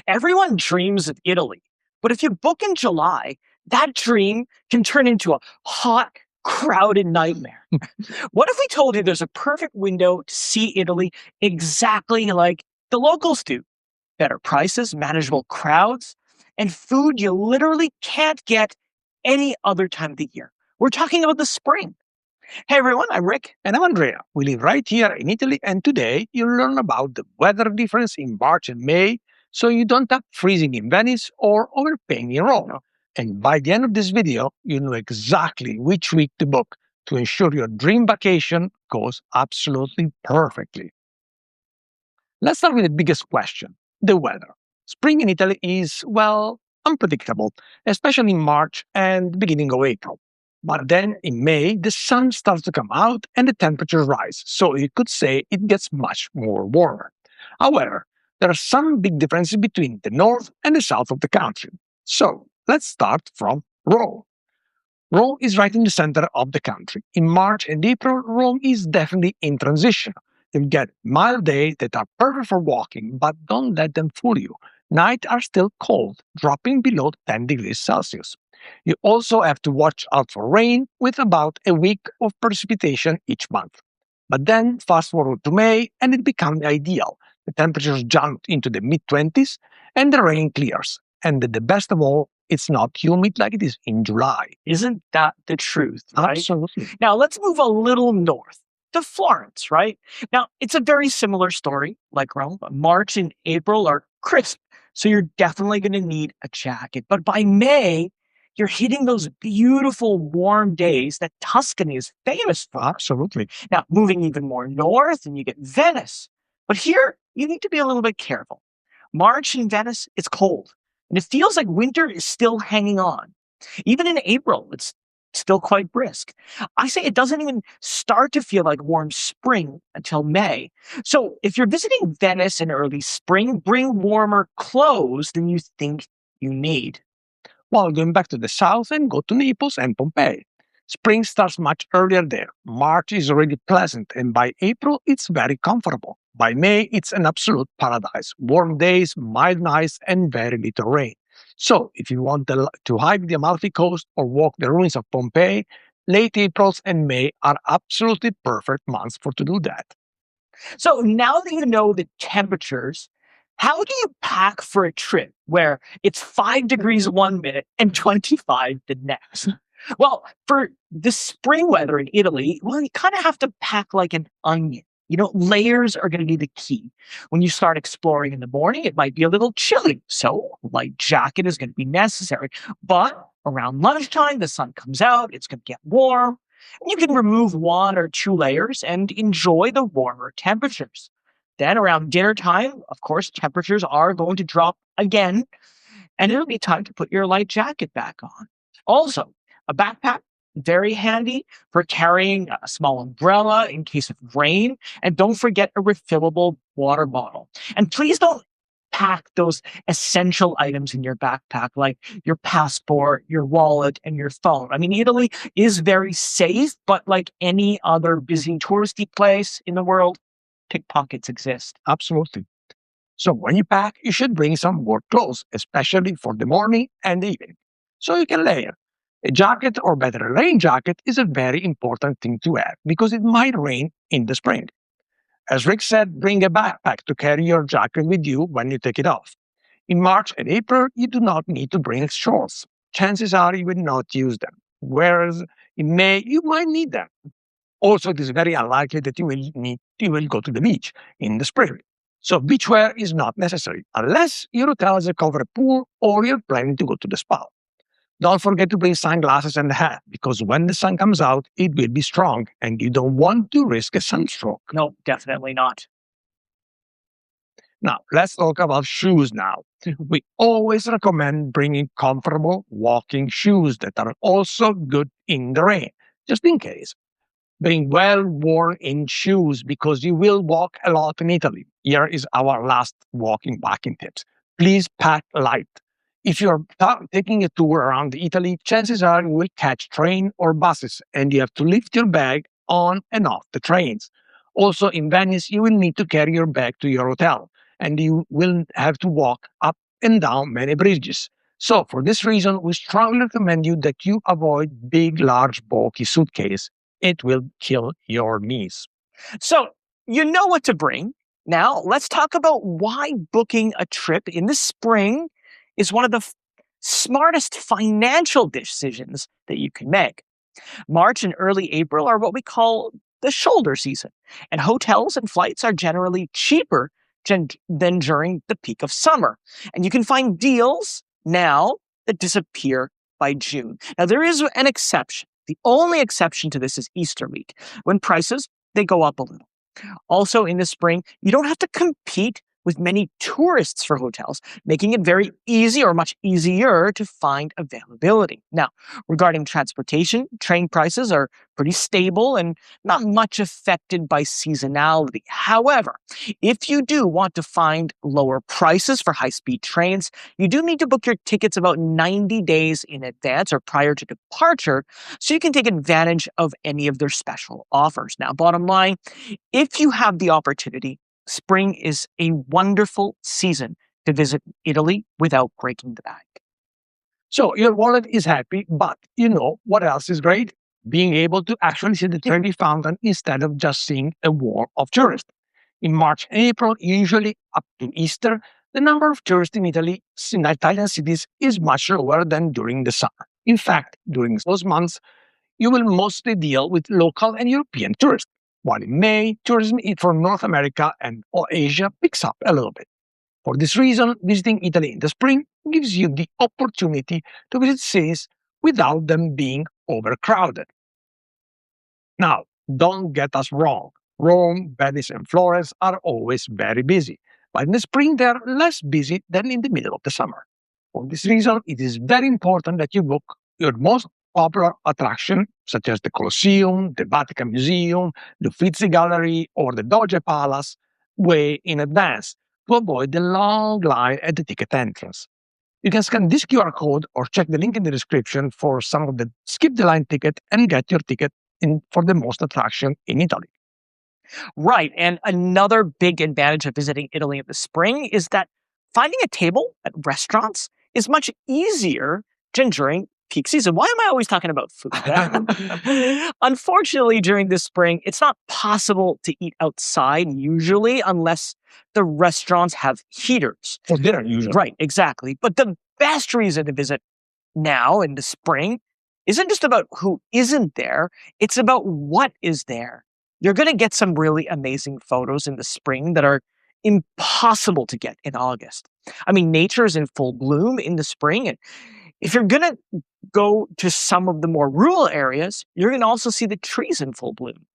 Everyone dreams of Italy, but if you book in July, that dream can turn into a hot, crowded nightmare. What if we told you there's a perfect window to see Italy exactly like the locals do? Better prices, manageable crowds, and food you literally can't get any other time of the year. We're talking about the spring. Hey everyone, I'm Rick. And I'm Andrea. We live right here in Italy, and today you'll learn about the weather difference in March and May so you don't have freezing in Venice or overpaying in Rome. And by the end of this video, you know exactly which week to book to ensure your dream vacation goes absolutely perfectly. Let's start with the biggest question, the weather. Spring in Italy is, well, unpredictable, especially in March and beginning of April. But then in May, the sun starts to come out and the temperatures rise, so you could say it gets much more warmer. However, there are some big differences between the north and the south of the country. So let's start from Rome. Rome is right in the center of the country. In March and April, Rome is definitely in transition. You'll get mild days that are perfect for walking, but don't let them fool you. Nights are still cold, dropping below 10 degrees Celsius. You also have to watch out for rain, with about a week of precipitation each month. But then, fast forward to May, and it becomes ideal. The temperatures jump into the mid 20s, and the rain clears. And the best of all, it's not humid like it is in July. Isn't that the truth, right? Absolutely. Now let's move a little north to Florence, right? Now it's a very similar story like Rome. March and April are crisp, so you're definitely going to need a jacket. But by May, you're hitting those beautiful warm days that Tuscany is famous for. Absolutely. Now, moving even more north, and you get Venice. But here, you need to be a little bit careful. March in Venice, it's cold, and it feels like winter is still hanging on. Even in April, it's still quite brisk. I say it doesn't even start to feel like warm spring until May. So if you're visiting Venice in early spring, bring warmer clothes than you think you need. While going back to the south and go to Naples and Pompeii. Spring starts much earlier there. March is already pleasant, and by April, it's very comfortable. By May, it's an absolute paradise. Warm days, mild nights, and very little rain. So, if you want to hike the Amalfi Coast or walk the ruins of Pompeii, late April and May are absolutely perfect months for to do that. So now that you know the temperatures, how do you pack for a trip where it's 5 degrees one minute and 25 the next? Well, for the spring weather in Italy, well, you kind of have to pack like an onion. Layers are going to be the key. When you start exploring in the morning, it might be a little chilly. So a light jacket is going to be necessary. But around lunchtime, the sun comes out, it's going to get warm. And you can remove one or two layers and enjoy the warmer temperatures. Then around dinner time, of course, temperatures are going to drop again, and it'll be time to put your light jacket back on. Also, a backpack, very handy for carrying a small umbrella in case of rain. And don't forget a refillable water bottle. And please don't pack those essential items in your backpack, like your passport, your wallet, and your phone. I mean, Italy is very safe, but like any other busy touristy place in the world, pickpockets exist. Absolutely. So, when you pack, you should bring some work clothes, especially for the morning and the evening, so you can layer. A jacket, or better, a rain jacket, is a very important thing to have because it might rain in the spring. As Rick said, bring a backpack to carry your jacket with you when you take it off. In March and April, you do not need to bring shorts. Chances are you will not use them, whereas in May, you might need them. Also, it is very unlikely that you will go to the beach in the spring. So beachwear is not necessary unless your hotel has a covered pool or you're planning to go to the spa. Don't forget to bring sunglasses and a hat because when the sun comes out, it will be strong and you don't want to risk a sunstroke. No, definitely not. Now, let's talk about shoes now. We always recommend bringing comfortable walking shoes that are also good in the rain, just in case. Bring well worn in shoes because you will walk a lot in Italy. Here is our last walking packing tips. Please pack light. If you're taking a tour around Italy, chances are you will catch train or buses and you have to lift your bag on and off the trains. Also in Venice, you will need to carry your bag to your hotel. and you will have to walk up and down many bridges. So, for this reason, we strongly recommend you that you avoid big, large, bulky suitcase. It will kill your knees. So, you know what to bring. Now, let's talk about why booking a trip in the spring is one of the smartest financial decisions that you can make. March and early April are what we call the shoulder season, and hotels and flights are generally cheaper than during the peak of summer. And you can find deals now that disappear by June. Now, there is an exception. The only exception to this is Easter week, when prices they go up a little. Also, in the spring, you don't have to compete with many tourists for hotels, making it very easy or much easier to find availability. Now, regarding transportation, train prices are pretty stable and not much affected by seasonality. However, if you do want to find lower prices for high-speed trains, you do need to book your tickets about 90 days in advance or prior to departure so you can take advantage of any of their special offers. Now, bottom line, if you have the opportunity, spring is a wonderful season to visit Italy without breaking the bank. So your wallet is happy, but you know what else is great? Being able to actually see the Trevi Fountain instead of just seeing a wall of tourists. In March and April, usually up to Easter, the number of tourists in Italy, in Italian cities, is much lower than during the summer. In fact, during those months, you will mostly deal with local and European tourists, while in May, tourism from North America and Asia picks up a little bit. For this reason, visiting Italy in the spring gives you the opportunity to visit cities without them being overcrowded. Now, don't get us wrong. Rome, Venice, and Florence are always very busy, but in the spring they are less busy than in the middle of the summer. For this reason, it is very important that you book your most popular attraction, such as the Colosseum, the Vatican Museum, the Uffizi Gallery, or the Doge Palace, way in advance to avoid the long line at the ticket entrance. You can scan this QR code or check the link in the description for some of the skip the line ticket and get your ticket for the most attraction in Italy. Right. And another big advantage of visiting Italy in the spring is that finding a table at restaurants is much easier than during peak season. Why am I always talking about food? Unfortunately, during the spring, it's not possible to eat outside usually unless the restaurants have heaters. For dinner, usually. Right, exactly. But the best reason to visit now in the spring isn't just about who isn't there, it's about what is there. You're going to get some really amazing photos in the spring that are impossible to get in August. I mean, nature is in full bloom in the spring. And if you're going to go to some of the more rural areas, you're going to also see the trees in full bloom.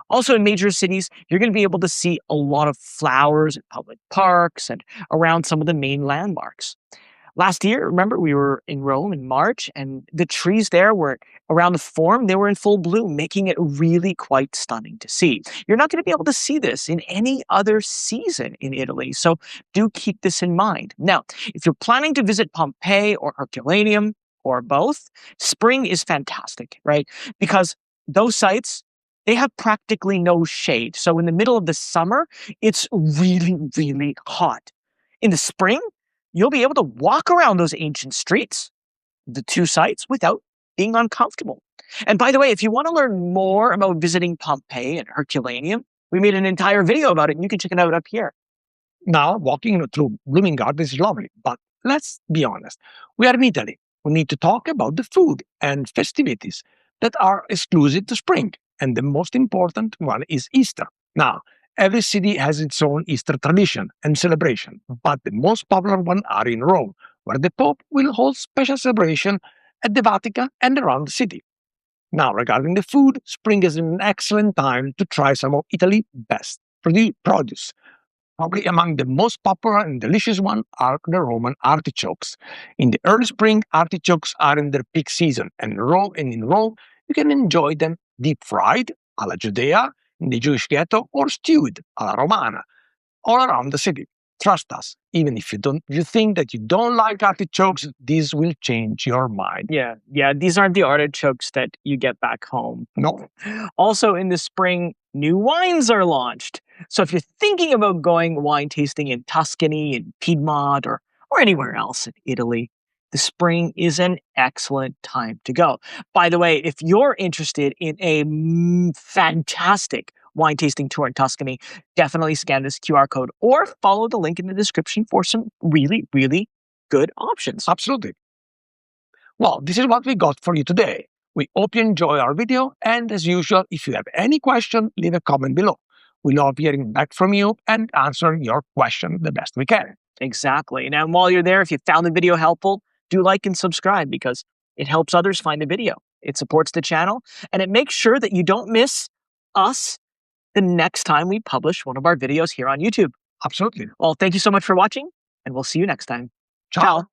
Also, in major cities, you're going to be able to see a lot of flowers in public parks and around some of the main landmarks. Last year, remember, we were in Rome in March, and the trees there were around the Forum, they were in full bloom, making it really quite stunning to see. You're not going to be able to see this in any other season in Italy, so do keep this in mind. Now, if you're planning to visit Pompeii or Herculaneum, or both, spring is fantastic, right? Because those sites, they have practically no shade. So in the middle of the summer, it's really, really hot. In the spring, you'll be able to walk around those ancient streets, the two sites, without being uncomfortable. And by the way, if you want to learn more about visiting Pompeii and Herculaneum, we made an entire video about it, and you can check it out up here. Now, walking through blooming gardens is lovely, but let's be honest. We are in Italy. We need to talk about the food and festivities that are exclusive to spring. And the most important one is Easter. Now, every city has its own Easter tradition and celebration, but the most popular ones are in Rome, where the Pope will hold special celebration at the Vatican and around the city. Now, regarding the food, spring is an excellent time to try some of Italy's best produce. Probably among the most popular and delicious one are the Roman artichokes. In the early spring, artichokes are in their peak season, and in Rome, you can enjoy them deep fried, alla Judea, in the Jewish ghetto, or stewed, alla Romana, all around the city. Trust us, even if you think that you don't like artichokes, this will change your mind. Yeah, these aren't the artichokes that you get back home. No. Also, in the spring, new wines are launched. So if you're thinking about going wine tasting in Tuscany, in Piedmont, or anywhere else in Italy, the spring is an excellent time to go. By the way, if you're interested in a fantastic wine tasting tour in Tuscany, definitely scan this QR code or follow the link in the description for some really, really good options. Absolutely. Well, this is what we got for you today. We hope you enjoy our video, and as usual, if you have any question, leave a comment below. We love hearing back from you and answering your question the best we can. Exactly. Now, while you're there, if you found the video helpful, do like and subscribe because it helps others find the video. It supports the channel and it makes sure that you don't miss us the next time we publish one of our videos here on YouTube. Absolutely. Well, thank you so much for watching, and we'll see you next time. Ciao.